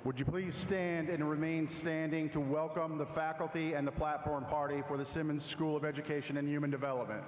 Would you please stand and remain standing to welcome the faculty and the platform party for the Simmons School of Education and Human Development.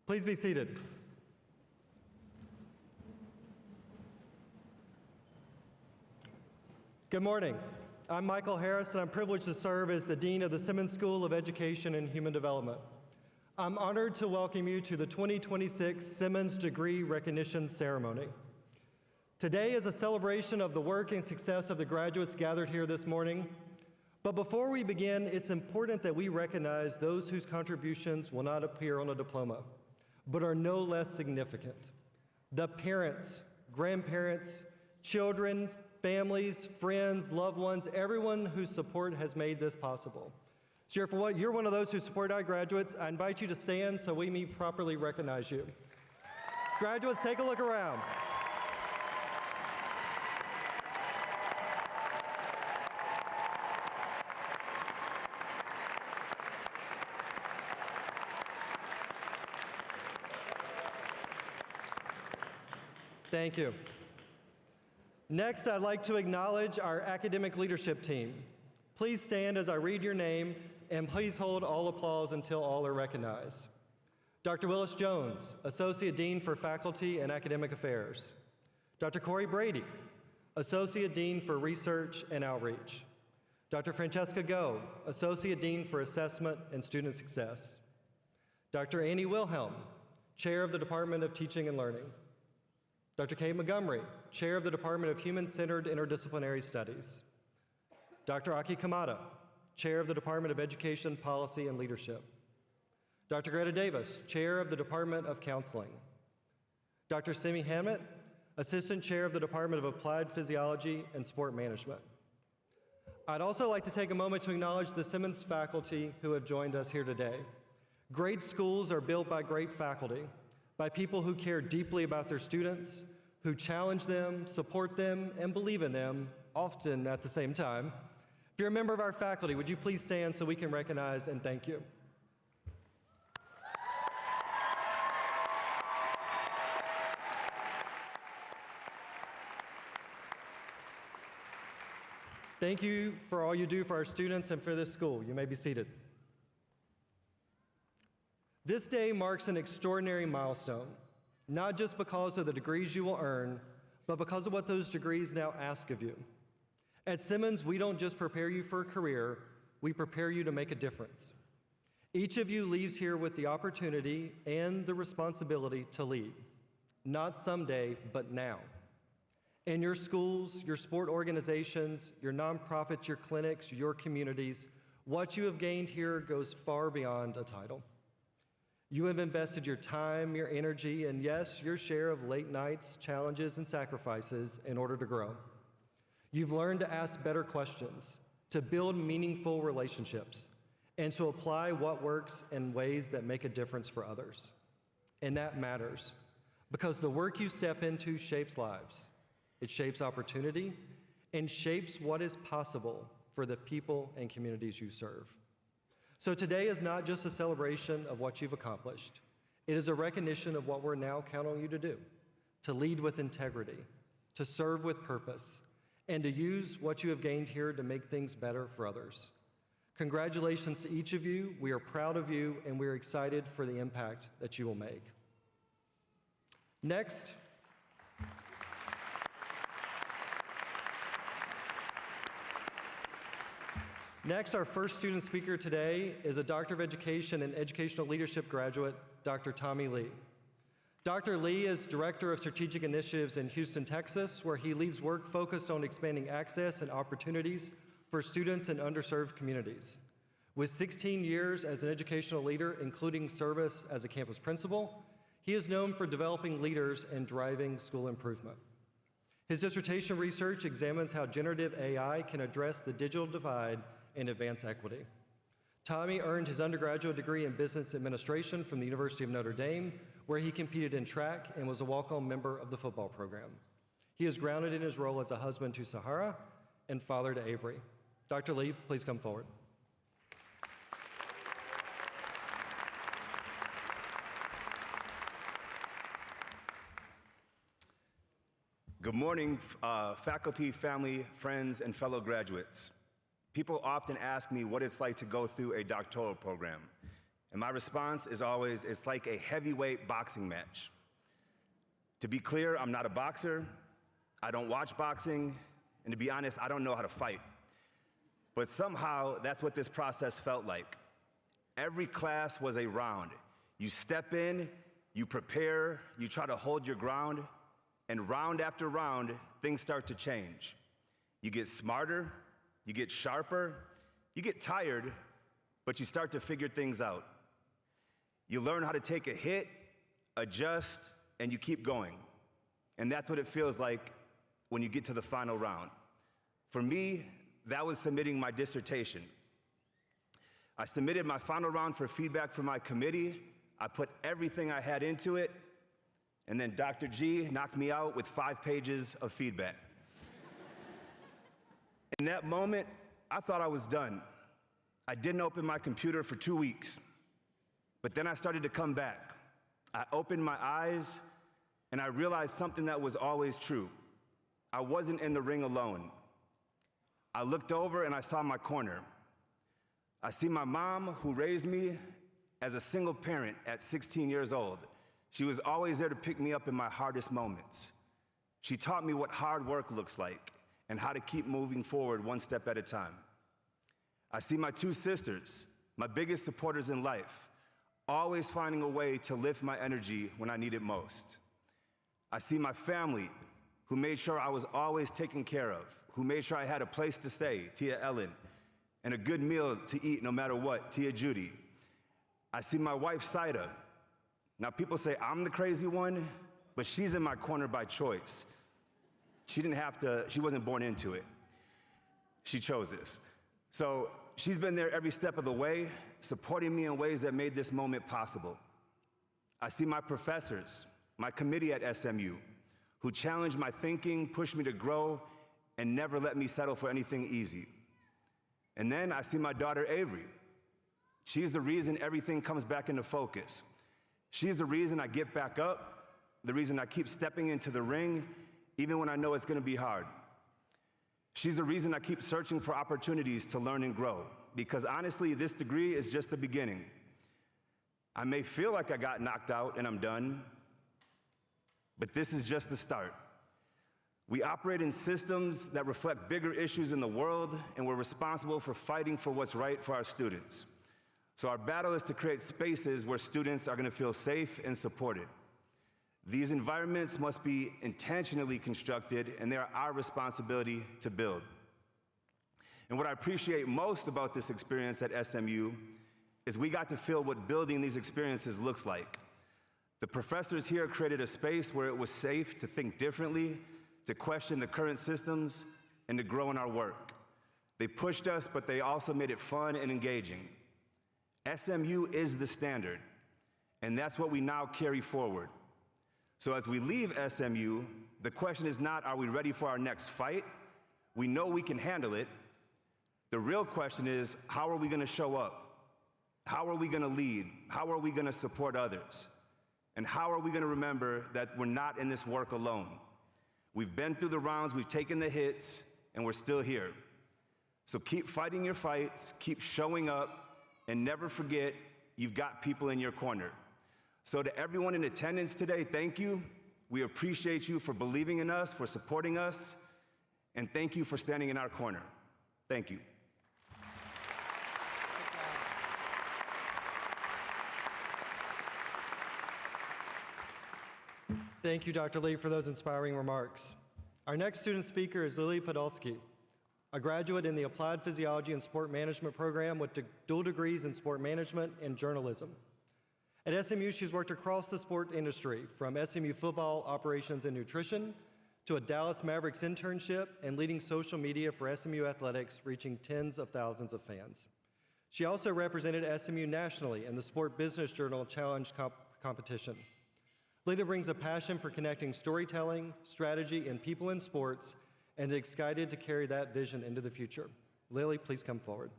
Please be seated. Good morning. I'm Michael Harris, and I'm privileged to serve as the Dean of the Simmons School of Education and Human Development. I'm honored to welcome you to the 2026 Simmons Degree Recognition Ceremony. Today is a celebration of the work and success of the graduates gathered here this morning. But before we begin, it's important that we recognize those whose contributions will not appear on a diploma, but are no less significant. The parents, grandparents, children, families, friends, loved ones, everyone whose support has made this possible. So if you're one of those who support our graduates, I invite you to stand so we may properly recognize you. Graduates, take a look around. Thank you. Next, I'd like to acknowledge our academic leadership team. Please stand as I read your name, and please hold all applause until all are recognized. Dr. Willis Jones, Associate Dean for Faculty and Academic Affairs. Dr. Corey Brady, Associate Dean for Research and Outreach. Dr. Francesca Go, Associate Dean for Assessment and Student Success. Dr. Annie Wilhelm, Chair of the Department of Teaching and Learning. Dr. Kay Montgomery, Chair of the Department of Human-Centered Interdisciplinary Studies. Dr. Aki Kamada, Chair of the Department of Education, Policy, and Leadership. Dr. Greta Davis, Chair of the Department of Counseling. Dr. Simi Hammett, Assistant Chair of the Department of Applied Physiology and Sport Management. I'd also like to take a moment to acknowledge the Simmons faculty who have joined us here today. Great schools are built by great faculty, by people who care deeply about their students, who challenge them, support them, and believe in them, often at the same time. If you're a member of our faculty, would you please stand so we can recognize and thank you? Thank you for all you do for our students and for this school. You may be seated. This day marks an extraordinary milestone, not just because of the degrees you will earn, but because of what those degrees now ask of you. At Simmons, we don't just prepare you for a career, we prepare you to make a difference. Each of you leaves here with the opportunity and the responsibility to lead. not someday, but now. In your schools, your sport organizations, your nonprofits, your clinics, your communities, what you have gained here goes far beyond a title. You have invested your time, your energy, and yes, your share of late nights, challenges, and sacrifices in order to grow. You've learned to ask better questions, to build meaningful relationships, and to apply what works in ways that make a difference for others. And that matters, because the work you step into shapes lives. It shapes opportunity and shapes what is possible for the people and communities you serve. So today is not just a celebration of what you've accomplished. It is a recognition of what we're now counting on you to do, to lead with integrity, to serve with purpose, and to use what you have gained here to make things better for others. Congratulations to each of you. We are proud of you, and we are excited for the impact that you will make. Next, our first student speaker today is a Doctor of Education and Educational Leadership graduate, Dr. Tommy Lee. Dr. Lee is Director of Strategic Initiatives in Houston, Texas, where he leads work focused on expanding access and opportunities for students in underserved communities. With 16 years as an educational leader, including service as a campus principal, he is known for developing leaders and driving school improvement. His dissertation research examines how generative AI can address the digital divide and advance equity. Tommy earned his undergraduate degree in business administration from the University of Notre Dame, where he competed in track and was a walk-on member of the football program. He is grounded in his role as a husband to Sahara and father to Avery. Dr. Lee, please come forward. Good morning, faculty, family, friends, and fellow graduates. People often ask me what it's like to go through a doctoral program. And my response is always, it's like a heavyweight boxing match. To be clear, I'm not a boxer, I don't watch boxing, and to be honest, I don't know how to fight. But somehow, that's what this process felt like. Every class was a round. You step in, you prepare, you try to hold your ground, and round after round, things start to change. You get smarter, you get sharper, you get tired, but you start to figure things out. You learn how to take a hit, adjust, and you keep going. And that's what it feels like when you get to the final round. For me, that was submitting my dissertation. I submitted my final round for feedback from my committee. I put everything I had into it, and then Dr. G knocked me out with 5 pages of feedback. In that moment, I thought I was done. I didn't open my computer for 2 weeks, but then I started to come back. I opened my eyes, and I realized something that was always true. I wasn't in the ring alone. I looked over and I saw my corner. I see my mom, who raised me as a single parent at 16 years old. She was always there to pick me up in my hardest moments. She taught me what hard work looks like and how to keep moving forward one step at a time. I see my 2 sisters, my biggest supporters in life, always finding a way to lift my energy when I need it most. I see my family, who made sure I was always taken care of, who made sure I had a place to stay, Tia Ellen, and a good meal to eat no matter what, Tia Judy. I see my wife, Saida. Now, people say I'm the crazy one, but she's in my corner by choice. She wasn't born into it. She chose this. So she's been there every step of the way, supporting me in ways that made this moment possible. I see my professors, my committee at SMU, who challenged my thinking, pushed me to grow, and never let me settle for anything easy. And then I see my daughter, Avery. She's the reason everything comes back into focus. She's the reason I get back up, the reason I keep stepping into the ring, even when I know it's gonna be hard. She's the reason I keep searching for opportunities to learn and grow, because honestly, this degree is just the beginning. I may feel like I got knocked out and I'm done, but this is just the start. We operate in systems that reflect bigger issues in the world, and we're responsible for fighting for what's right for our students. So our battle is to create spaces where students are gonna feel safe and supported. These environments must be intentionally constructed, and they are our responsibility to build. And what I appreciate most about this experience at SMU is we got to feel what building these experiences looks like. The professors here created a space where it was safe to think differently, to question the current systems, and to grow in our work. They pushed us, but they also made it fun and engaging. SMU is the standard, and that's what we now carry forward. So as we leave SMU, the question is not, are we ready for our next fight? We know we can handle it. The real question is, how are we going to show up? How are we going to lead? How are we going to support others? And how are we going to remember that we're not in this work alone? We've been through the rounds, we've taken the hits, and we're still here. So keep fighting your fights, keep showing up, and never forget you've got people in your corner. So to everyone in attendance today, thank you. We appreciate you for believing in us, for supporting us, and thank you for standing in our corner. Thank you. Thank you, Dr. Lee, for those inspiring remarks. Our next student speaker is Lily Podolsky, a graduate in the Applied Physiology and Sport Management program with dual degrees in sport management and journalism. At SMU, she's worked across the sport industry, from SMU football operations and nutrition to a Dallas Mavericks internship and leading social media for SMU athletics, reaching tens of thousands of fans. She also represented SMU nationally in the Sport Business Journal Challenge competition. Lily brings a passion for connecting storytelling, strategy, and people in sports, and is excited to carry that vision into the future. Lily, please come forward.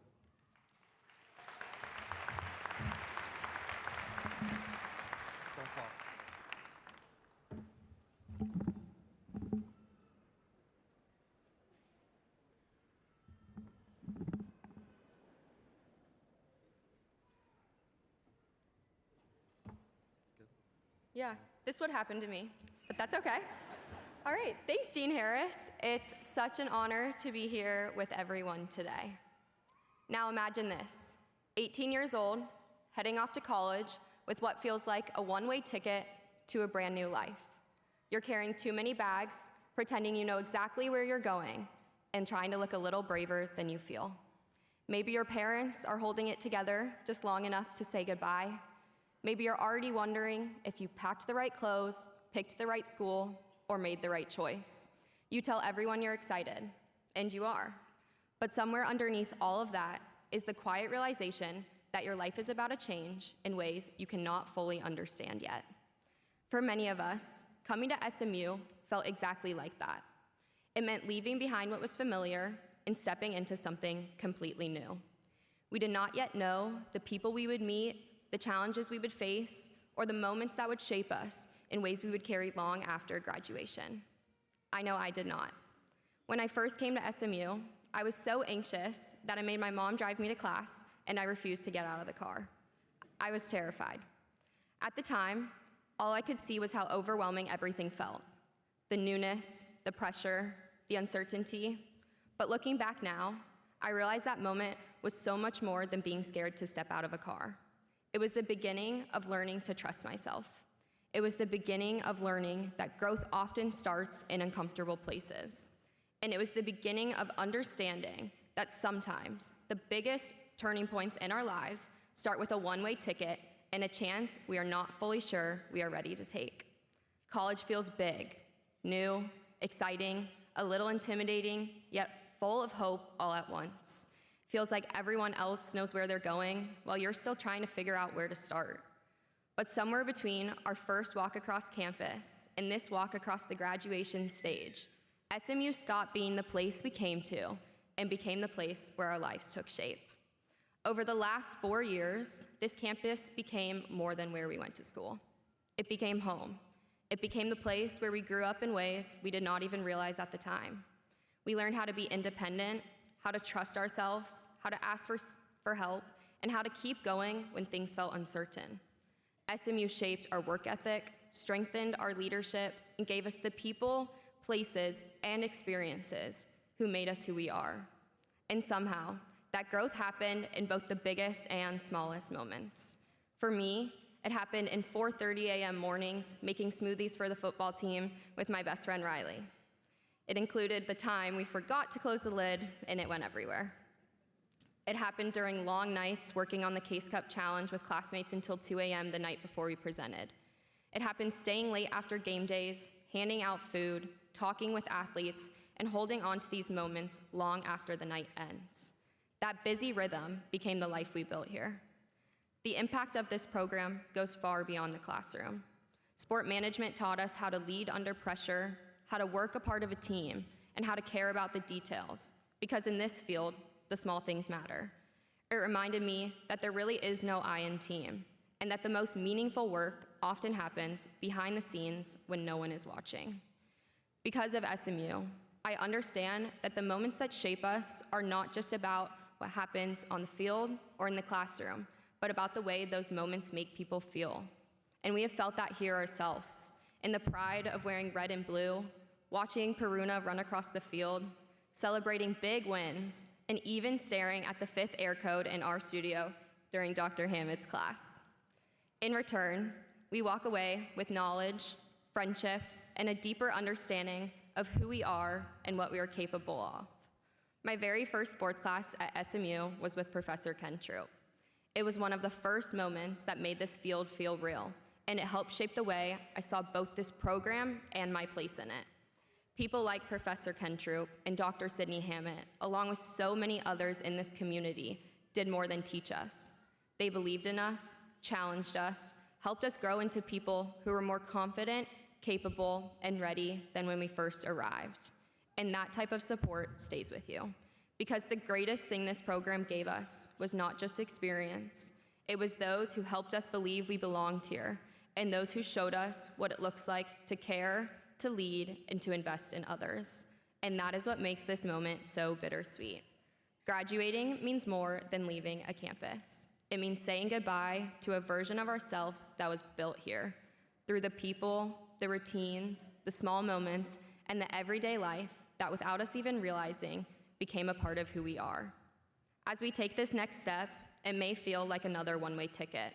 Yeah, this would happen to me, but that's okay. All right, thanks, Dean Harris. It's such an honor to be here with everyone today. Now imagine this, 18 years old, heading off to college with what feels like a one-way ticket to a brand new life. You're carrying too many bags, pretending you know exactly where you're going, and trying to look a little braver than you feel. Maybe your parents are holding it together just long enough to say goodbye. Maybe you're already wondering if you packed the right clothes, picked the right school, or made the right choice. You tell everyone you're excited, and you are. But somewhere underneath all of that is the quiet realization that your life is about to change in ways you cannot fully understand yet. For many of us, coming to SMU felt exactly like that. It meant leaving behind what was familiar and stepping into something completely new. We did not yet know the people we would meet, the challenges we would face, or the moments that would shape us in ways we would carry long after graduation. I know I did not. When I first came to SMU, I was so anxious that I made my mom drive me to class, and I refused to get out of the car. I was terrified. At the time, all I could see was how overwhelming everything felt. The newness, the pressure, the uncertainty. But looking back now, I realize that moment was so much more than being scared to step out of a car. It was the beginning of learning to trust myself. It was the beginning of learning that growth often starts in uncomfortable places. And it was the beginning of understanding that sometimes the biggest turning points in our lives start with a one-way ticket and a chance we are not fully sure we are ready to take. College feels big, new, exciting, a little intimidating, yet full of hope all at once. Feels like everyone else knows where they're going while you're still trying to figure out where to start. But somewhere between our first walk across campus and this walk across the graduation stage, SMU stopped being the place we came to and became the place where our lives took shape. Over the last 4 years, this campus became more than where we went to school. It became home. It became the place where we grew up in ways we did not even realize at the time. We learned how to be independent, how to trust ourselves, how to ask for help, and how to keep going when things felt uncertain. SMU shaped our work ethic, strengthened our leadership, and gave us the people, places, and experiences who made us who we are. And somehow, that growth happened in both the biggest and smallest moments. For me, It happened in 4:30 a.m. mornings, making smoothies for the football team with my best friend Riley. It included the time we forgot to close the lid and it went everywhere. It happened during long nights working on the Case Cup Challenge with classmates until 2 a.m. the night before we presented. It happened staying late after game days, handing out food, talking with athletes, and holding on to these moments long after the night ends. That busy rhythm became the life we built here. The impact of this program goes far beyond the classroom. Sport management taught us how to lead under pressure, how to work a part of a team, and how to care about the details, because in this field, the small things matter. It reminded me that there really is no I in team, and that the most meaningful work often happens behind the scenes when no one is watching. Because of SMU, I understand that the moments that shape us are not just about what happens on the field or in the classroom, but about the way those moments make people feel. And we have felt that here ourselves, in the pride of wearing red and blue, watching Peruna run across the field, celebrating big wins, and even staring at the 5th air code in our studio during Dr. Hamid's class. In return, we walk away with knowledge, friendships, and a deeper understanding of who we are and what we are capable of. My very first sports class at SMU was with Professor Ken Troop. It was one of the first moments that made this field feel real, and it helped shape the way I saw both this program and my place in it. People like Professor Ken Troop and Dr. Sydney Hammett, along with so many others in this community, did more than teach us. They believed in us, challenged us, helped us grow into people who were more confident, capable, and ready than when we first arrived. And that type of support stays with you. Because the greatest thing this program gave us was not just experience, it was those who helped us believe we belonged here, and those who showed us what it looks like to care, to lead, and to invest in others. And that is what makes this moment so bittersweet. Graduating means more than leaving a campus. It means saying goodbye to a version of ourselves that was built here, through the people, the routines, the small moments, and the everyday life that without us even realizing became a part of who we are. As we take this next step, it may feel like another one-way ticket,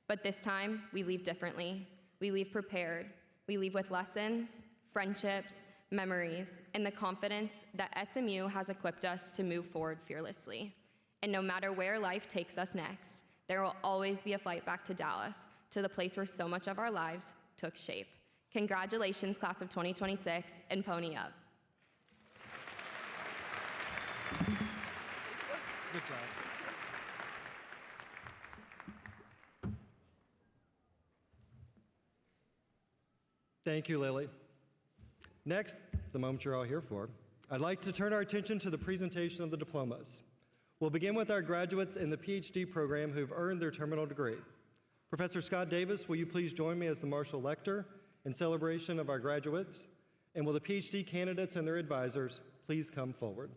but this time we leave differently. We leave prepared. We leave with lessons, friendships, memories, and the confidence that SMU has equipped us to move forward fearlessly. And no matter where life takes us next, there will always be a flight back to Dallas, to the place where so much of our lives took shape. Congratulations, class of 2026, and pony up. Good job. Thank you, Lily. Next, the moment you're all here for, I'd like to turn our attention to the presentation of the diplomas. We'll begin with our graduates in the PhD program who've earned their terminal degree. Professor Scott Davis, will you please join me as the Marshall Lector in celebration of our graduates? And will the PhD candidates and their advisors please come forward?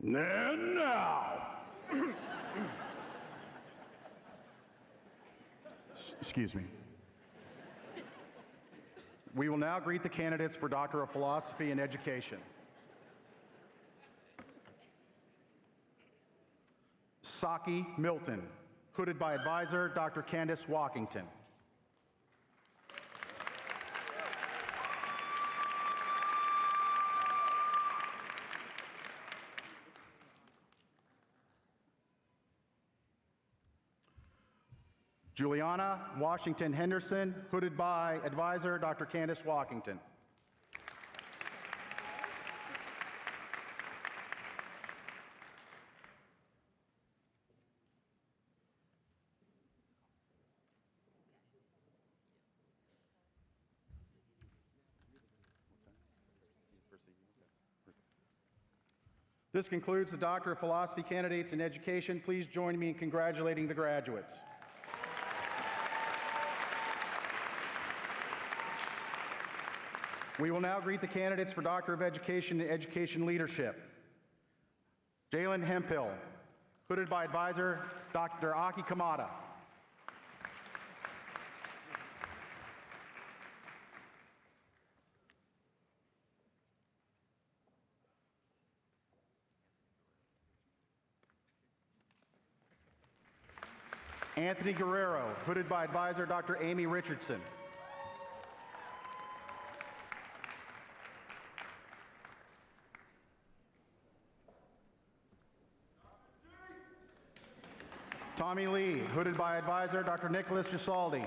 And now, excuse me. We will now greet the candidates for Doctor of Philosophy in Education. Saki Milton, hooded by advisor Dr. Candace Walkington. Juliana Washington Henderson, hooded by advisor Dr. Candace Walkington. This concludes the Doctor of Philosophy candidates in education. Please join me in congratulating the graduates. We will now greet the candidates for Doctor of Education and Education Leadership. Jalen Hemphill, hooded by advisor Dr. Aki Kamada. Anthony Guerrero, hooded by advisor Dr. Amy Richardson. Tommy Lee, hooded by advisor Dr. Nicholas Gisaldi.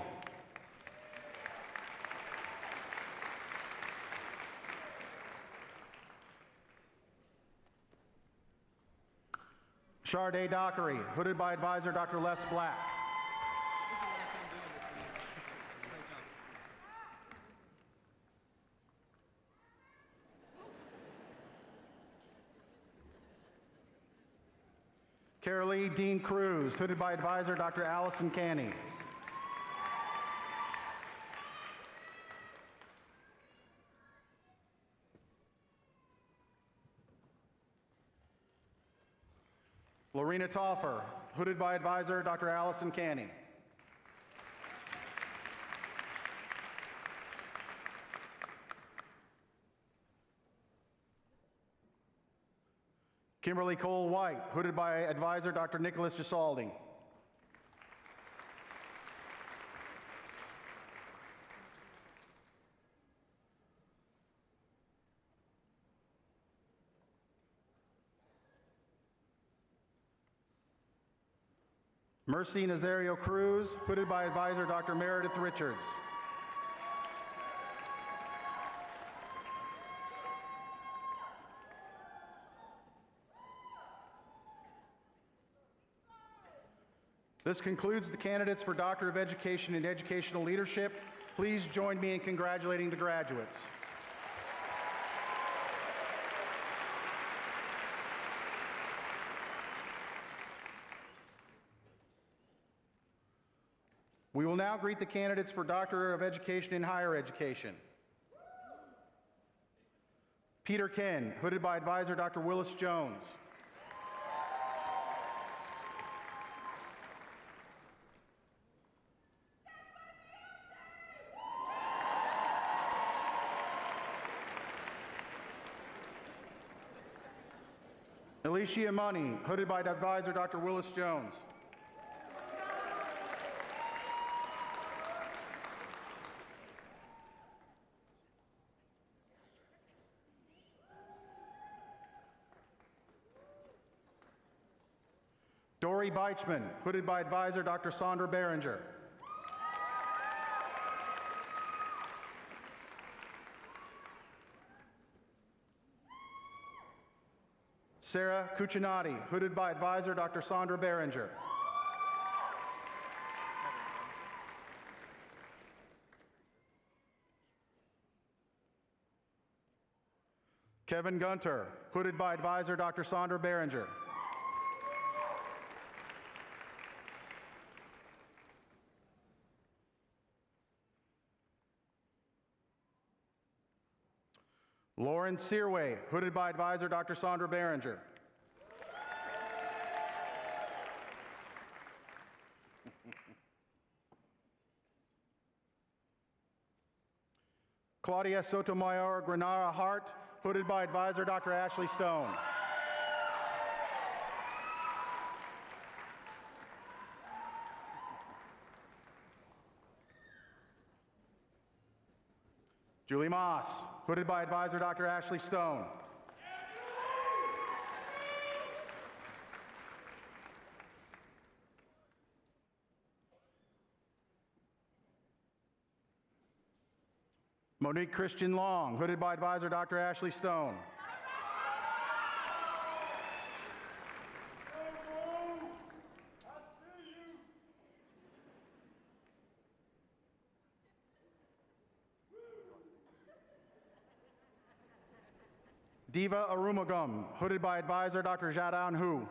Sharday Dockery, hooded by advisor Dr. Les Black. Carolee Dean Cruz, hooded by advisor Dr. Allison Canny. Lorena Toffer, hooded by advisor Dr. Allison Canny. Kimberly Cole White, hooded by advisor Dr. Nicholas Gisaldi. Mercy Nazario Cruz, hooded by advisor Dr. Meredith Richards. This concludes the candidates for Doctor of Education and Educational Leadership. Please join me in congratulating the graduates. We will now greet the candidates for Doctor of Education in Higher Education. Peter Ken, hooded by advisor Dr. Willis Jones. Alicia Money, hooded by advisor Dr. Willis Jones. Dory Beichman, hooded by advisor Dr. Sandra Behringer. Sarah Cuccinati, hooded by advisor Dr. Sandra Behringer. Kevin Gunter, hooded by advisor Dr. Sandra Behringer. Lauren Searway, hooded by advisor Dr. Sandra Behringer. Claudia Sotomayor Granara Hart, hooded by advisor Dr. Ashley Stone. Julie Moss, hooded by advisor Dr. Ashley Stone. Monique Christian Long, hooded by advisor Dr. Ashley Stone. Diva Arumugam, hooded by advisor Dr. Jadon Hu.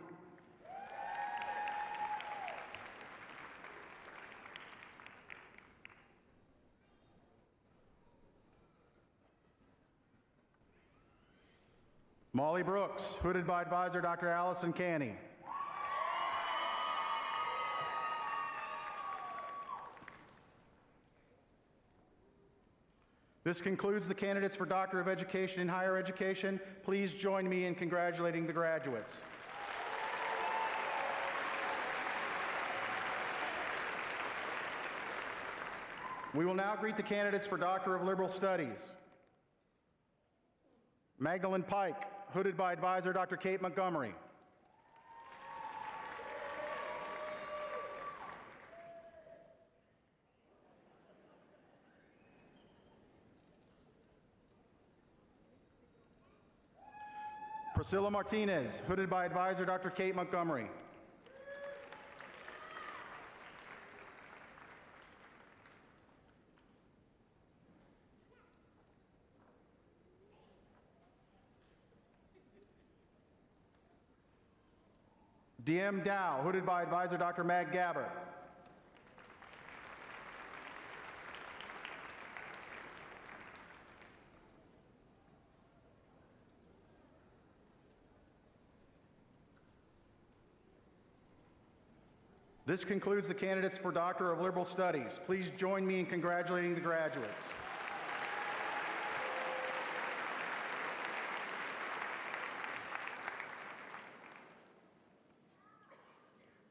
Molly Brooks, hooded by advisor Dr. Allison Canny. This concludes the candidates for Doctor of Education in Higher Education. Please join me in congratulating the graduates. We will now greet the candidates for Doctor of Liberal Studies. Magdalene Pike, hooded by advisor Dr. Kate Montgomery. Priscilla Martinez, hooded by advisor Dr. Kate Montgomery. DM Dow, hooded by advisor Dr. Mag Gabber. This concludes the candidates for Doctor of Liberal Studies. Please join me in congratulating the graduates.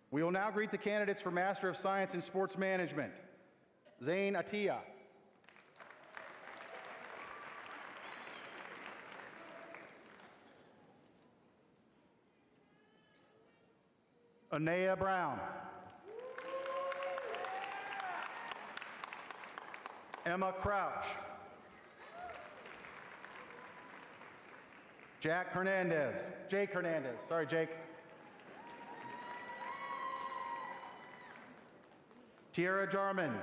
We will now greet the candidates for Master of Science in Sports Management. Zain Atiyah. Anaya Brown. Emma Crouch. Jake Hernandez, sorry Jake. Tierra Jarman.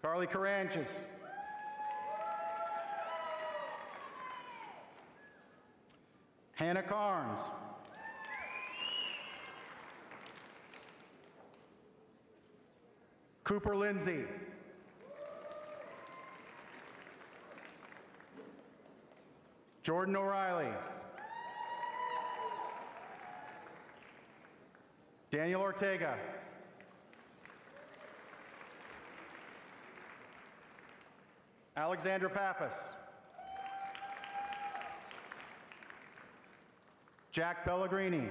Carly Caranchis. Hannah Carnes. Cooper Lindsay. Jordan O'Reilly. Daniel Ortega. Alexandra Pappas. Jack Pellegrini.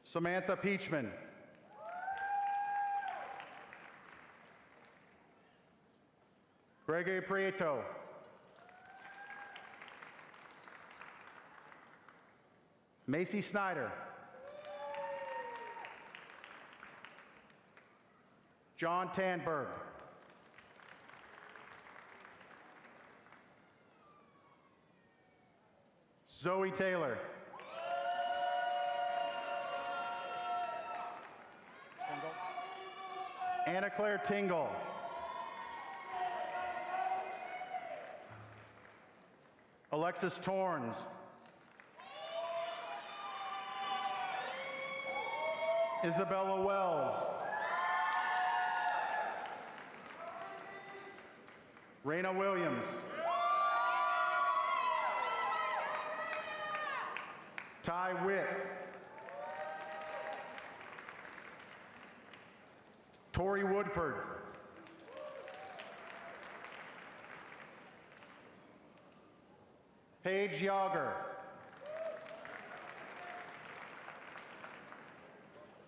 Samantha Peachman. Gregory Prieto. Macy Snyder. John Tanberg. Zoe Taylor. Anna Claire Tingle. Alexis Torns. Isabella Wells. Raina Williams. Ty Witt. Tori Woodford. Paige Yager.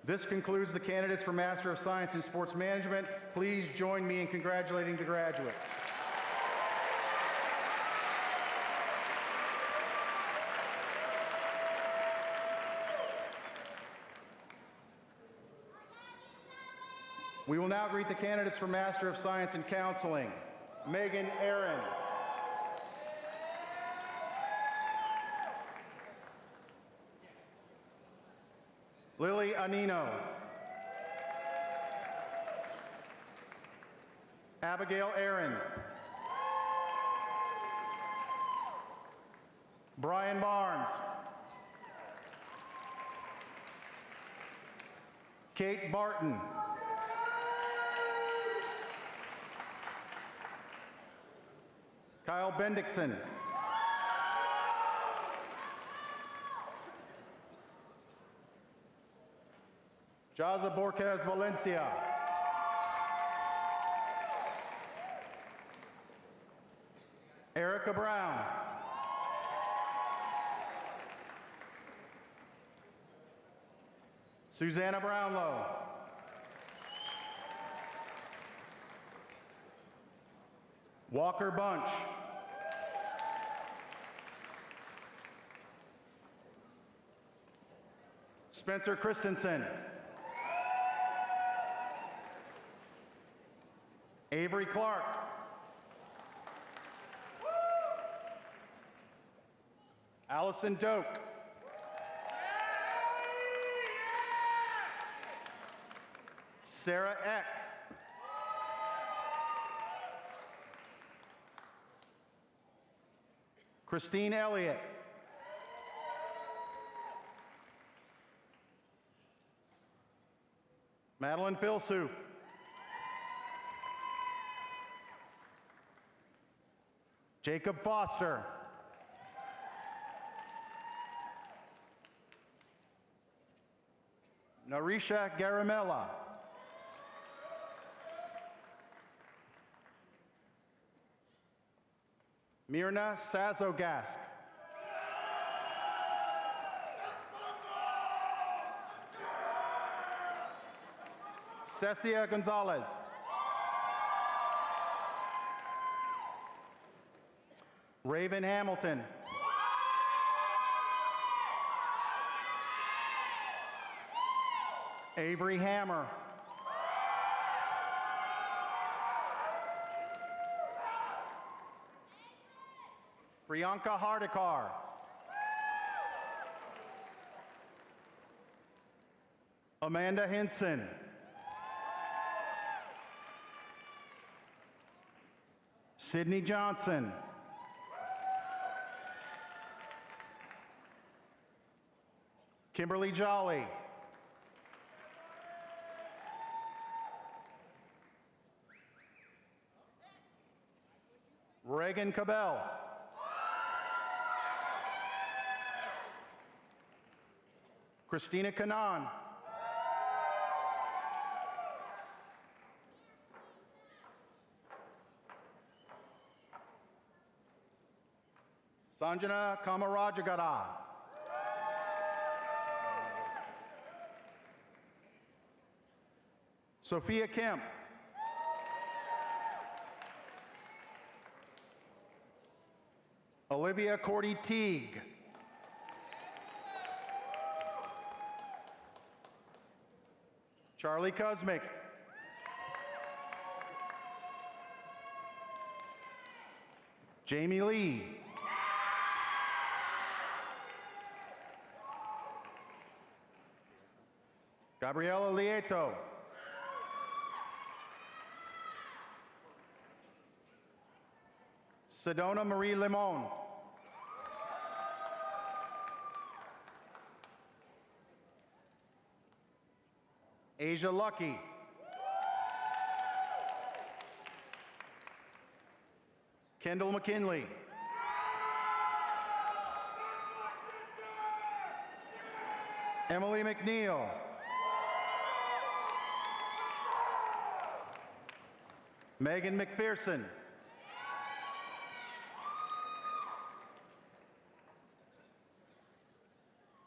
This concludes the candidates for Master of Science in Sports Management. Please join me in congratulating the graduates. We will now greet the candidates for Master of Science in Counseling. Megan Aaron. Lily Anino. Abigail Aaron. Brian Barnes. Kate Barton. Kyle Bendixson. Jaza Borquez Valencia. Erica Brown. Susanna Brownlow. Walker Bunch. Spencer Christensen. Avery Clark. Allison Doak. Sarah Eck. Christine Elliott. Madeline Filsoof. Jacob Foster. Narisha Garamella. Mirna Sazogask. Cecia Gonzalez. Raven Hamilton. Avery Hammer. Priyanka Hardikar. Amanda Henson. Sydney Johnson. Kimberly Jolly. Reagan Cabell. Christina Kanan. Sanjana Kamarajagada. Sophia Kemp. Olivia Cordy Teague. Charlie Kuzmick. Jamie Lee. Gabriela Lieto. Sedona Marie Limon. Asia Lucky. Kendall McKinley. Emily McNeil. Megan McPherson.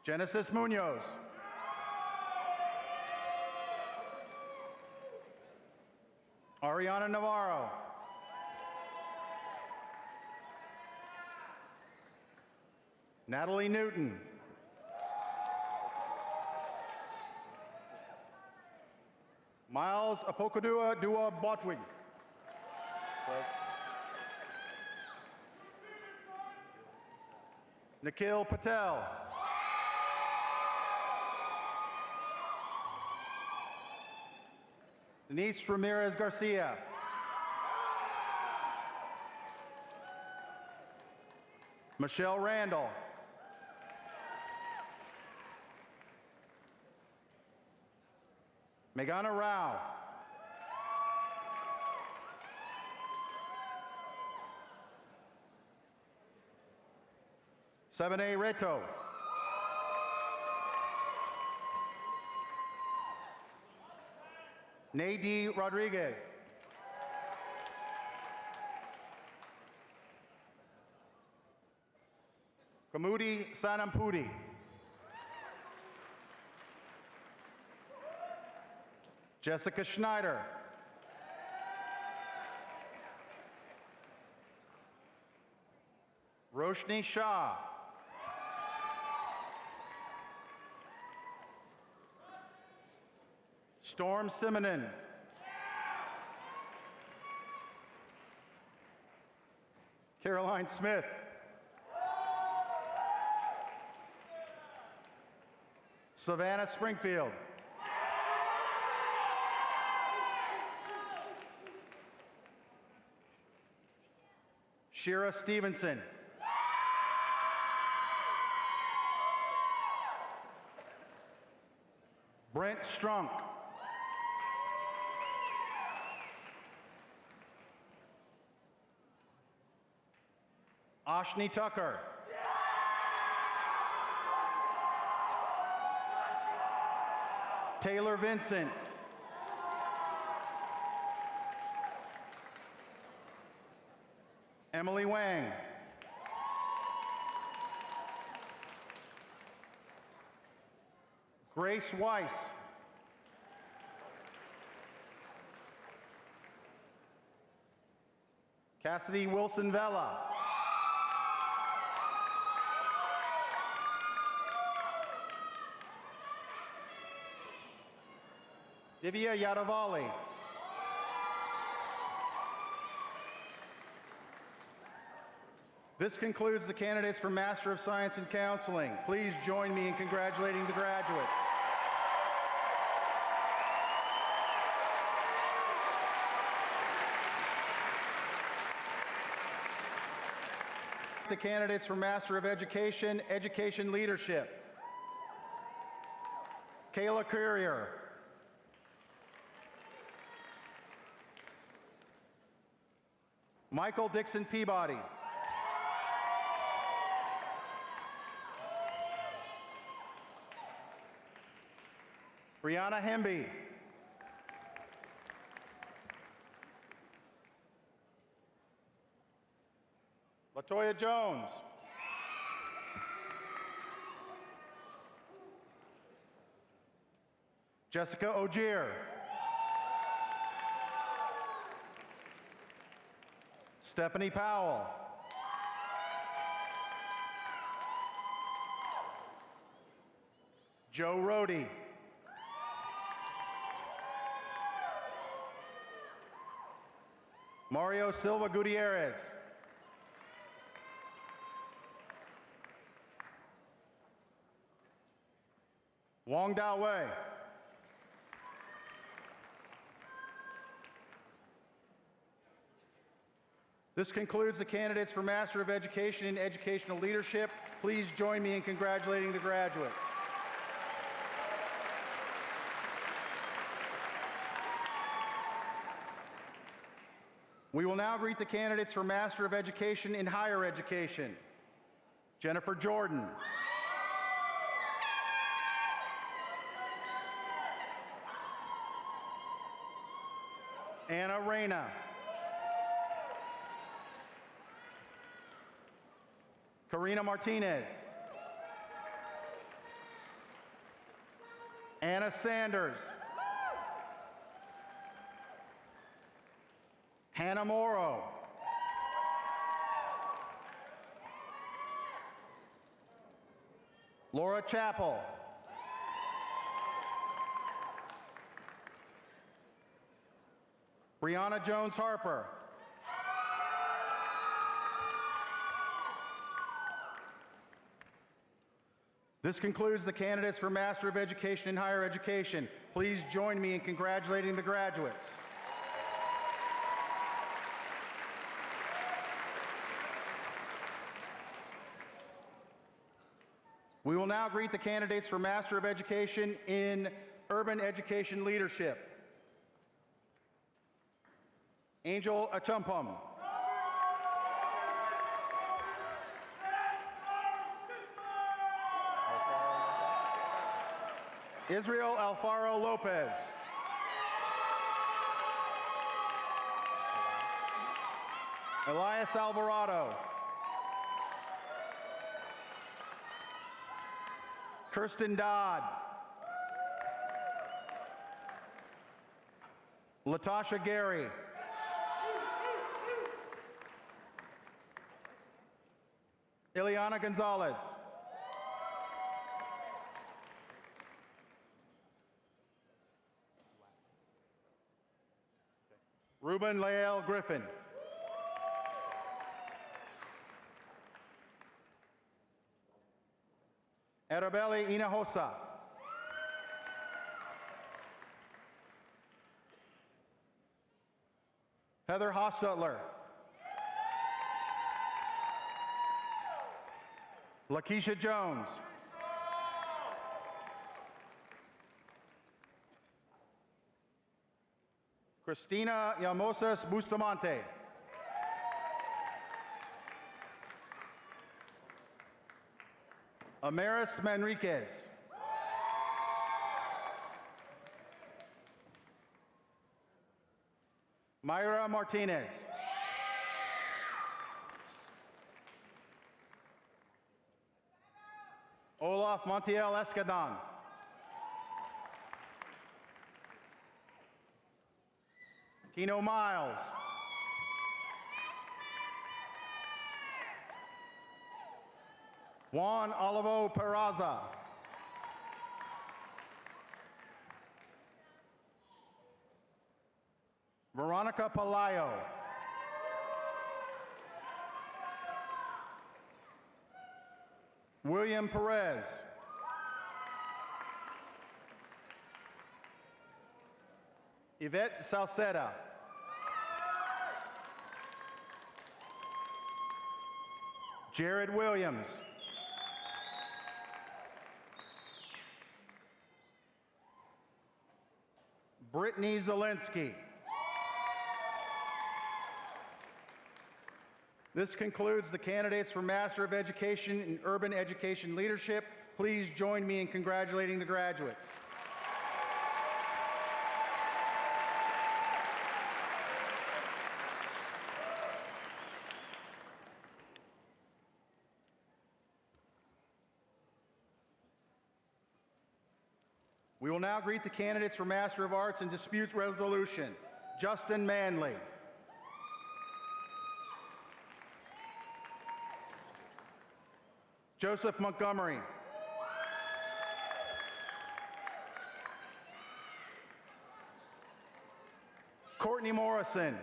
Genesis Munoz. Ariana Navarro. Natalie Newton. Miles Apokadua Dua Botwig. Nikhil Patel. Denise Ramirez Garcia. Michelle Randall. Meghana Rao. Sabine Reto. Nadie Rodriguez. Kamudi Sanampudi. Jessica Schneider. Roshni Shah. Storm Simonin. Caroline Smith. Savannah Springfield. Shira Stevenson. Brent Strunk. Ashni Tucker. Taylor Vincent. Emily Wang. Grace Weiss. Cassidy Wilson Vela. Divya Yadavali. This concludes the candidates for Master of Science in Counseling. Please join me in congratulating the graduates. The candidates for Master of Education, Education Leadership. Kayla Courier. Michael Dixon Peabody. Brianna Hemby. Latoya Jones. Jessica Ogier. Stephanie Powell. Joe Rohde. Mario Silva Gutierrez. Wong Da Wei. This concludes the candidates for Master of Education in Educational Leadership. Please join me in congratulating the graduates. We will now greet the candidates for Master of Education in Higher Education. Jennifer Jordan. Anna Reyna. Karina Martinez. Anna Sanders. Hannah Morrow. Laura Chappell. Brianna Jones Harper. This concludes the candidates for Master of Education in Higher Education. Please join me in congratulating the graduates. We will now greet the candidates for Master of Education in Urban Education Leadership. Angel Achumpum. Israel Alfaro Lopez. Elias Alvarado. Kirsten Dodd. Latasha Gary. Ileana Gonzalez. Ruben Lael Griffin. Arabelle Hinojosa. Heather Hostetler. Lakeisha Jones. Christina Yamosas Bustamante. Amaris Manriquez. Mayra Martinez. Olaf Montiel Escadon. Tino Miles. Juan Olivo Peraza. Veronica Palayo. William Perez. Yvette Salceda. Jared Williams. Brittany Zelensky. This concludes the candidates for Master of Education in Urban Education Leadership. Please join me in congratulating the graduates. We will now greet the candidates for Master of Arts in Dispute Resolution. Justin Manley. Joseph Montgomery. Courtney Morrison.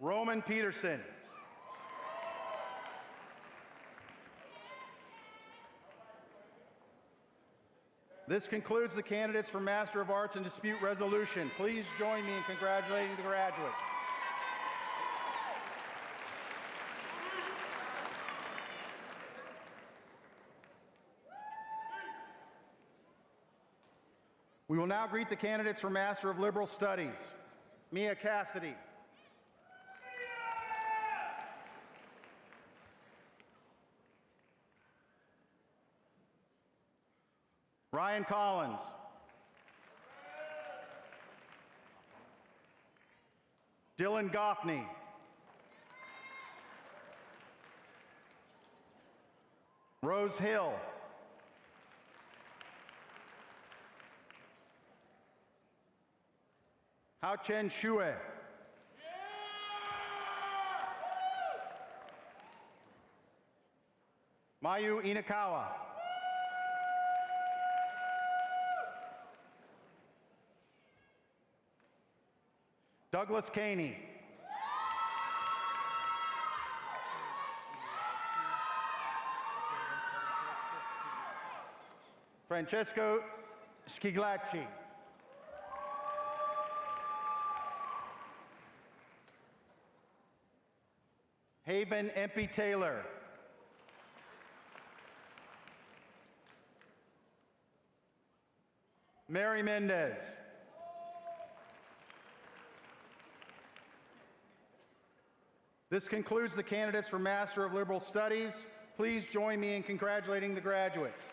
Roman Peterson. This concludes the candidates for Master of Arts in Dispute Resolution. Please join me in congratulating the graduates. We will now greet the candidates for Master of Liberal Studies. Mia Cassidy. Ryan Collins. Dylan Goffney. Rose Hill. Hao Chen Shue. Mayu Inakawa. Douglas Caney. Francesco Schiglacci. Haven Empey Taylor. Mary Mendez. This concludes the candidates for Master of Liberal Studies. Please join me in congratulating the graduates.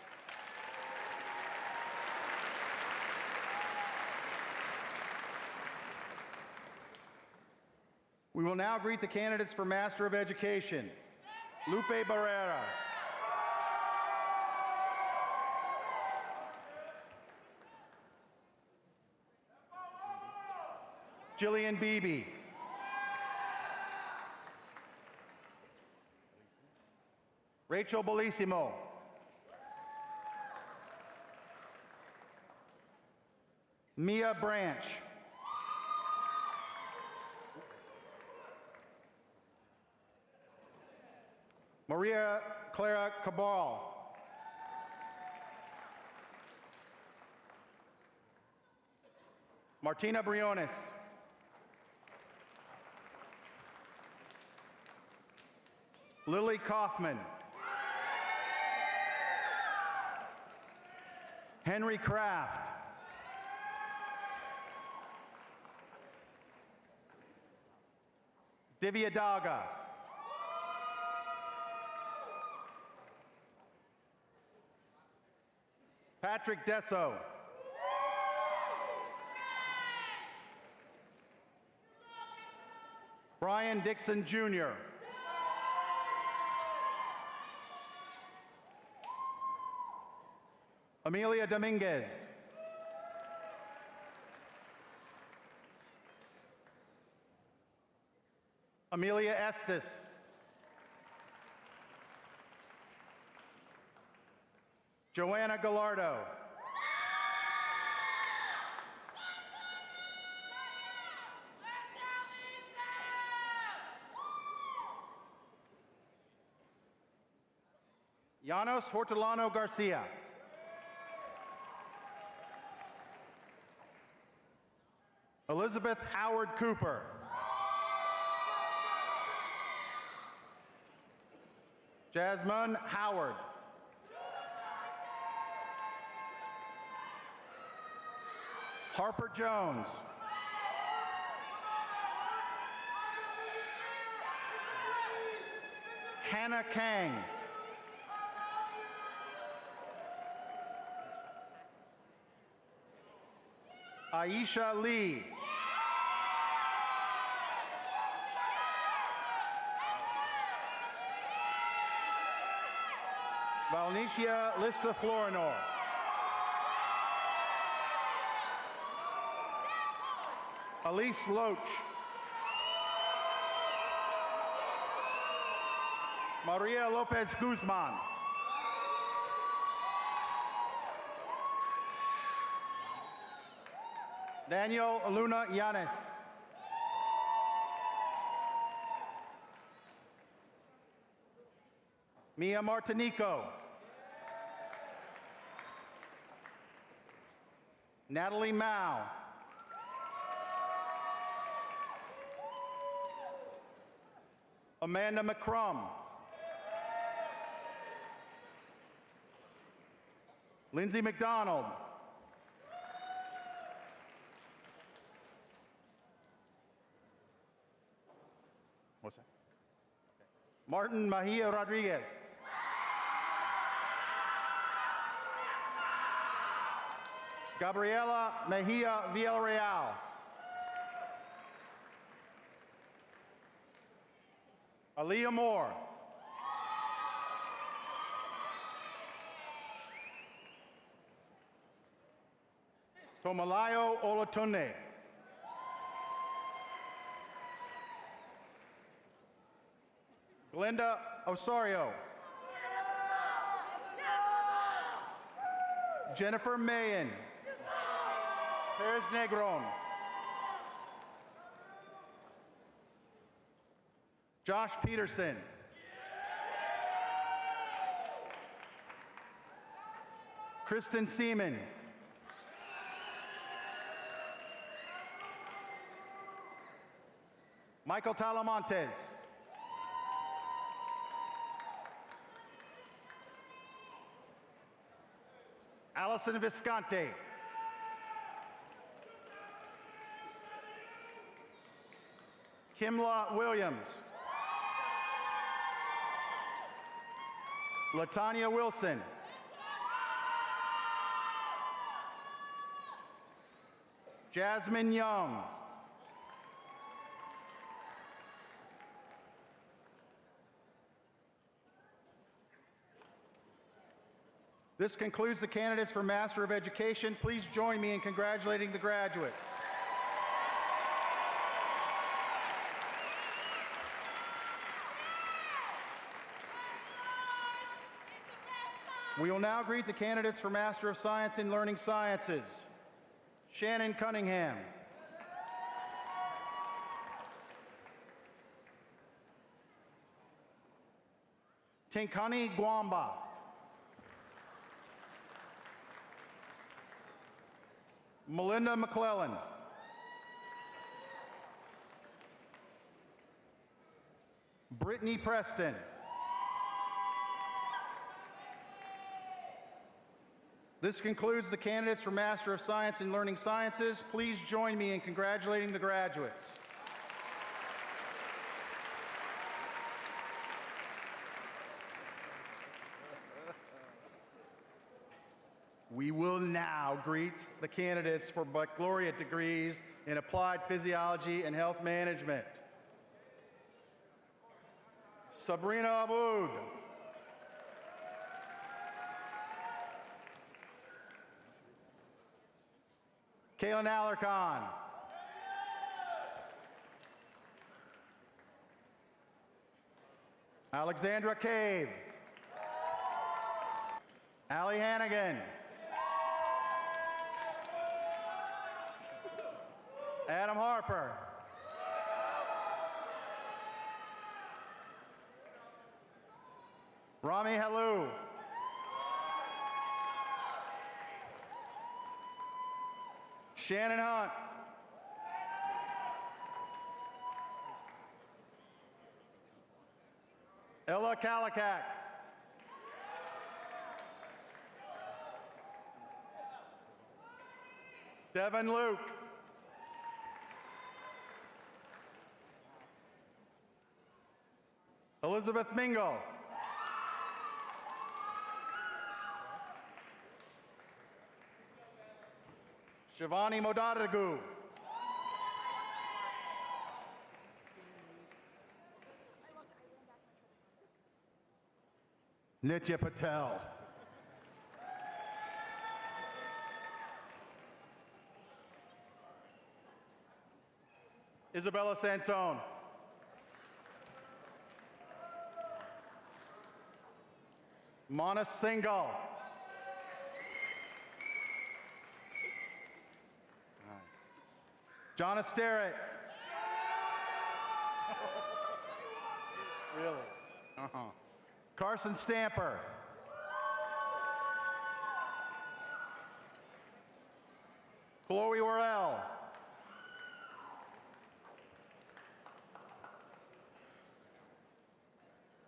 We will now greet the candidates for Master of Education. Lupe Barrera. Jillian Beebe. Rachel Bellissimo. Mia Branch. Maria Clara Cabral. Martina Briones. Lily Kaufman. Henry Kraft. Divya Daga. Patrick Desso. Brian Dixon Jr. Amelia Dominguez. Amelia Estes. Joanna Gallardo. Llanos Hortolano Garcia. Elizabeth Howard Cooper. Jasmine Howard. Harper Jones. Hannah Kang. Aisha Lee. Valnicia Lista Florinor. Elise Loach. Maria Lopez Guzman. Daniel Luna Yanes. Mia Martinico. Natalie Mao. Amanda McCrum. Lindsay McDonald. What's that? Martin Mejia Rodriguez. Gabriela Mejia Villarreal. Aaliyah Moore. Tomalayo Olatunde. Glenda Osorio. Jennifer Mayen. Perez Negron. Josh Peterson. Kristen Seaman. Michael Talamontes. Allison Visconti. Kimla Williams. Latanya Wilson. Jasmine Young. This concludes the candidates for Master of Education. Please join me in congratulating the graduates. We will now greet the candidates for Master of Science in Learning Sciences. Shannon Cunningham. Tinkani Gwamba. Melinda McClellan. Brittany Preston. This concludes the candidates for Master of Science in Learning Sciences. Please join me in congratulating the graduates. We will now greet the candidates for baccalaureate degrees in Applied Physiology and Health Management. Sabrina Aboud. Kaylin Alarcon. Alexandra Cave. Allie Hannigan. Adam Harper. Rami Halou. Shannon Hunt. Ella Calicat. Devin Luke. Elizabeth Mingle. Shivani Modadagu. Nitya Patel. Isabella Sansone. Manas Singhal. John Sterrett. Really? Carson Stamper. Chloe Worrell.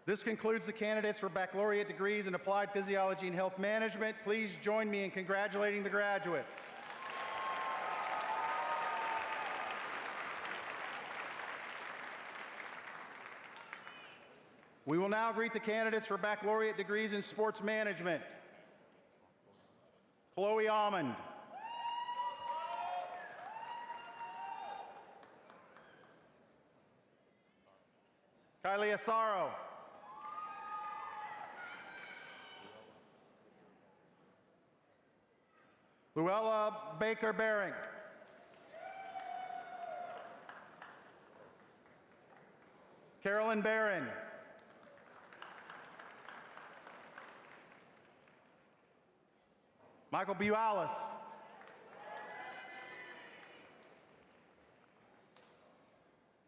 This concludes the candidates for baccalaureate degrees in Applied Physiology and Health Management. Please join me in congratulating the graduates. We will now greet the candidates for baccalaureate degrees in sports management. Chloe Almond. Kylie Asaro. Luella Baker-Baring. Carolyn Barron. Michael Bualis.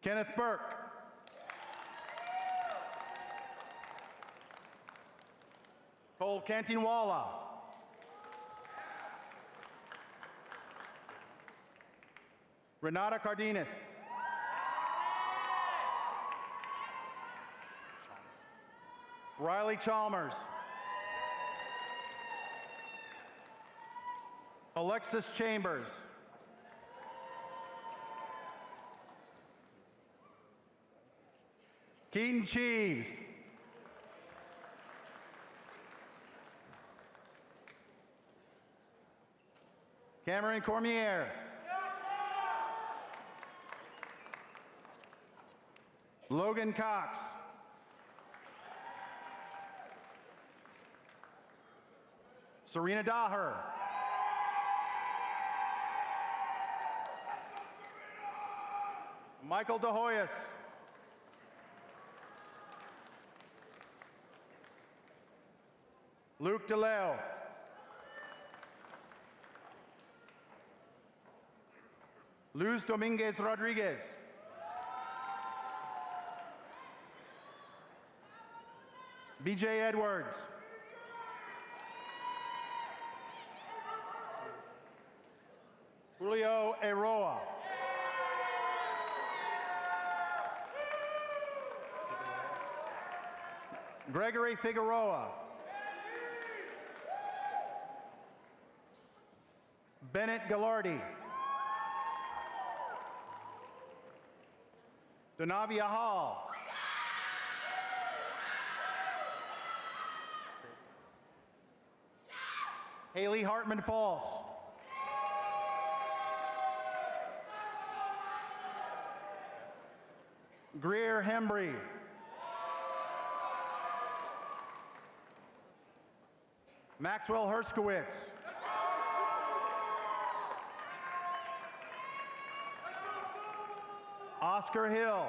Kenneth Burke. Cole Cantinwalla. Renata Cardenas. Riley Chalmers. Alexis Chambers. Keaton Cheeves. Cameron Cormier. Logan Cox. Serena Daher. Michael DeHoyas. Luke DeLeo. Luz Dominguez Rodriguez. BJ Edwards. Julio Eroa. Gregory Figueroa. Bennett Gallardi. Donavia Hall. Haley Hartman Falls. Greer Hembry. Maxwell Herskowitz. Oscar Hill.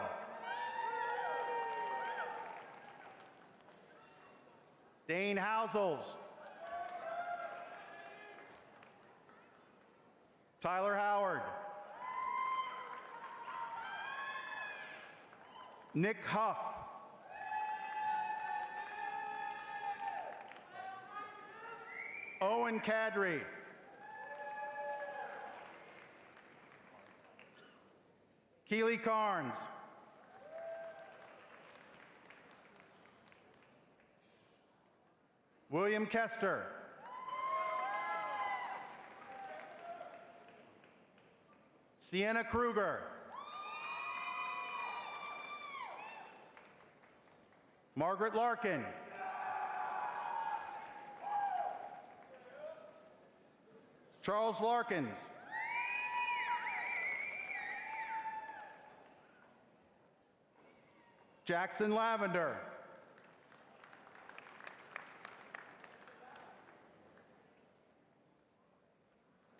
Dane Housels. Tyler Howard. Nick Huff. Owen Kadri. Keely Carnes. William Kester. Sienna Kruger. Margaret Larkin. Charles Larkins. Jackson Lavender.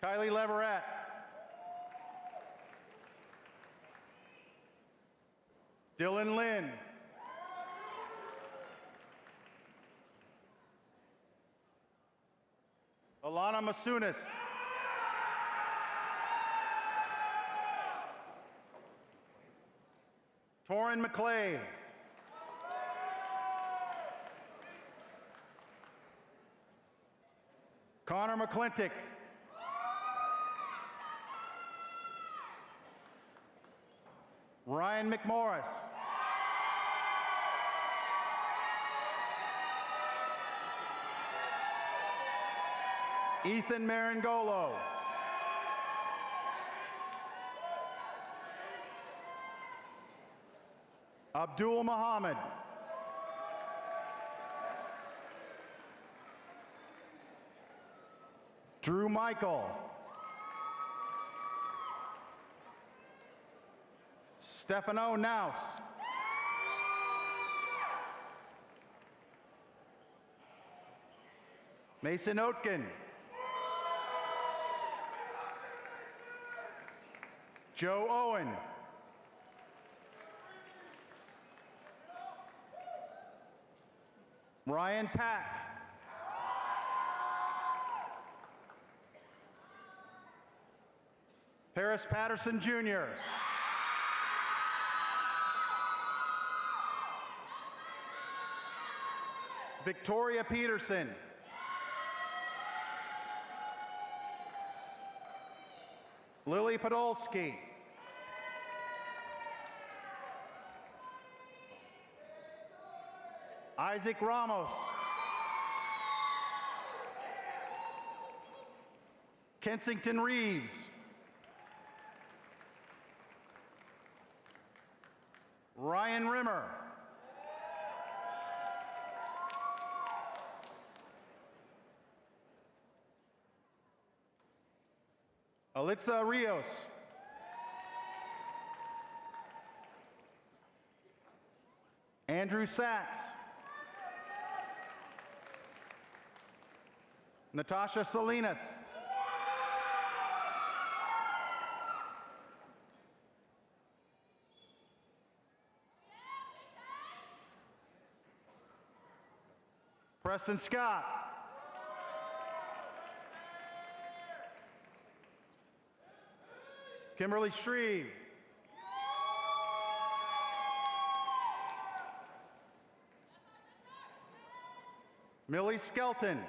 Kylie Leverett. Dylan Lynn. Alana Masunis. Torin McClave. Connor McClintock. Ryan McMorris. Ethan Marangolo. Abdul Muhammad. Drew Michael. Stefano Naus. Mason Oetken. Joe Owen. Ryan Pack. Paris Patterson Jr. Victoria Peterson. Lily Podolsky. Isaac Ramos. Kensington Reeves. Ryan Rimmer. Alitza Rios. Andrew Sachs. Natasha Salinas. Preston Scott. Kimberly Shreve. Millie Skelton.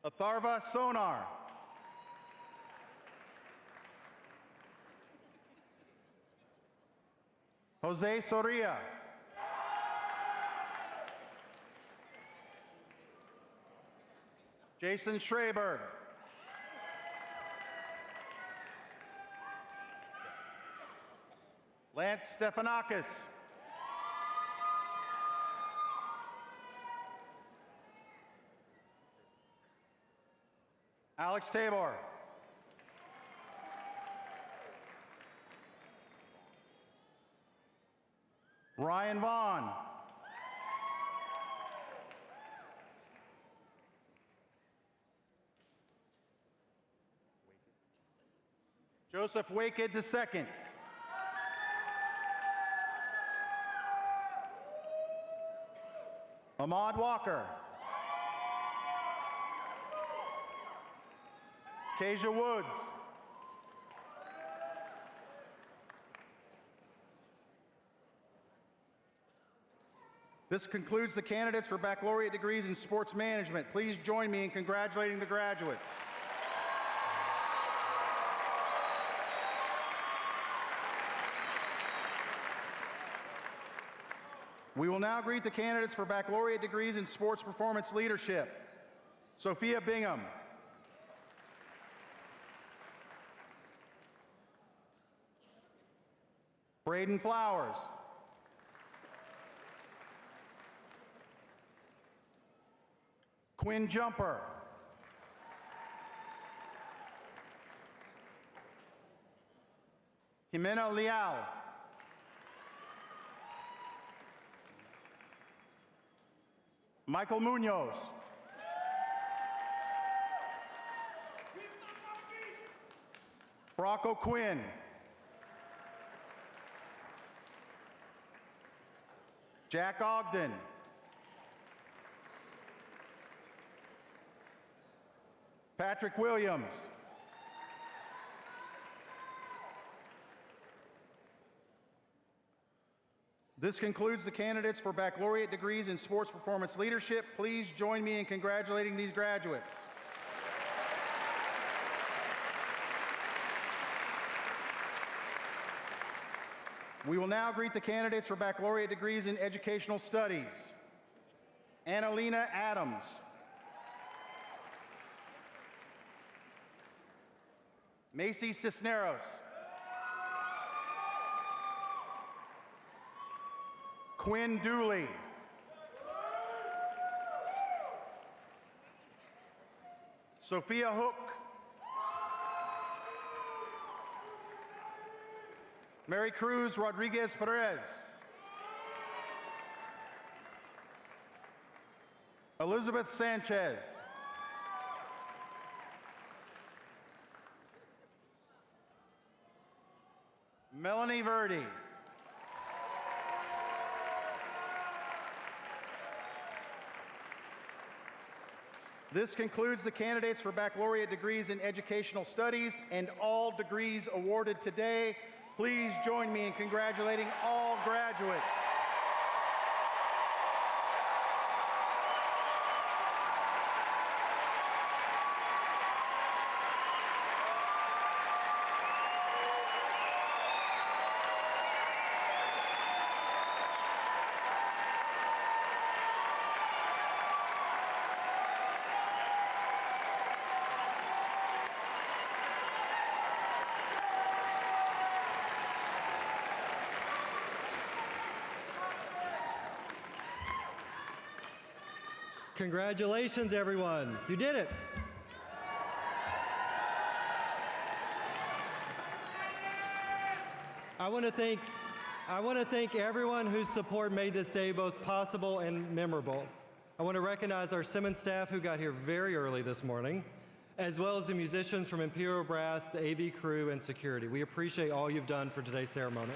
Atharva Sonar. Jose Soria. Jason Schreiberg. Lance Stefanakis. Alex Tabor. Ryan Vaughn. Joseph Waked II. Ahmad Walker. Kasia Woods. This concludes the candidates for baccalaureate degrees in sports management. Please join me in congratulating the graduates. We will now greet the candidates for baccalaureate degrees in sports performance leadership. Sophia Bingham. Braden Flowers. Quinn Jumper. Jimena Leal. Michael Munoz. Brock O'Quinn. Jack Ogden. Patrick Williams. This concludes the candidates for baccalaureate degrees in sports performance leadership. Please join me in congratulating these graduates. We will now greet the candidates for baccalaureate degrees in educational studies. Annalena Adams. Macy Cisneros. Quinn Dooley. Sophia Hook. Mary Cruz Rodriguez Perez. Elizabeth Sanchez. Melanie Verdi. This concludes the candidates for baccalaureate degrees in educational studies and all degrees awarded today. Please join me in congratulating all graduates. Congratulations, everyone. You did it. I want to thank everyone whose support made this day both possible and memorable. I want to recognize our Simmons staff who got here very early this morning, as well as the musicians from Imperial Brass, the AV crew, and security. We appreciate all you've done for today's ceremony.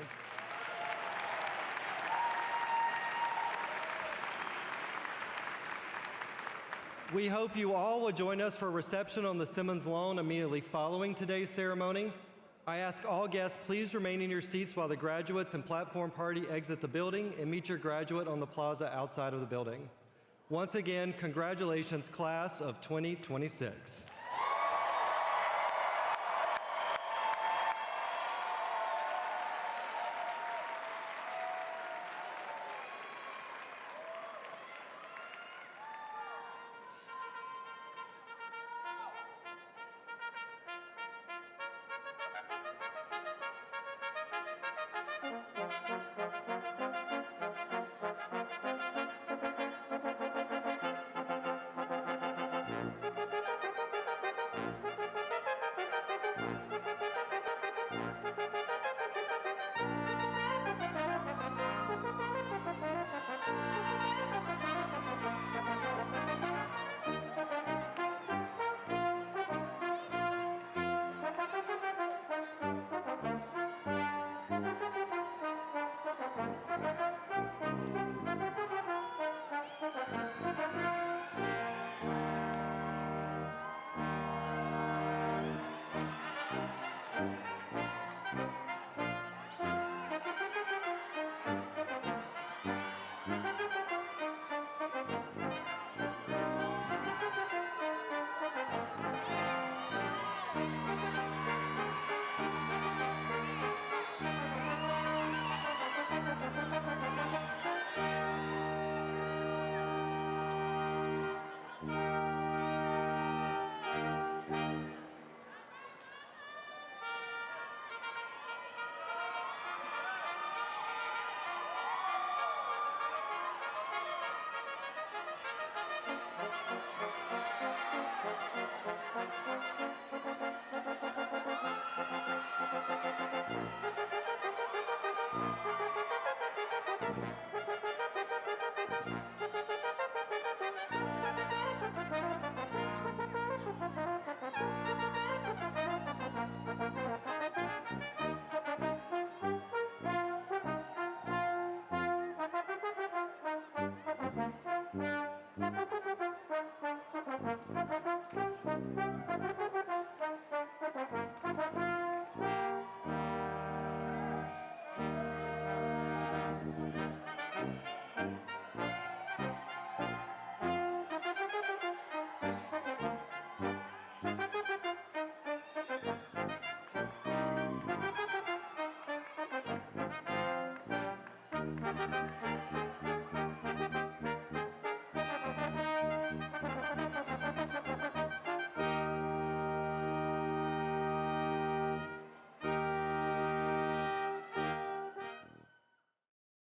We hope you all will join us for a reception on the Simmons lawn immediately following today's ceremony. I ask all guests, please remain in your seats while the graduates and platform party exit the building and meet your graduate on the plaza outside of the building. Once again, congratulations, class of 2026.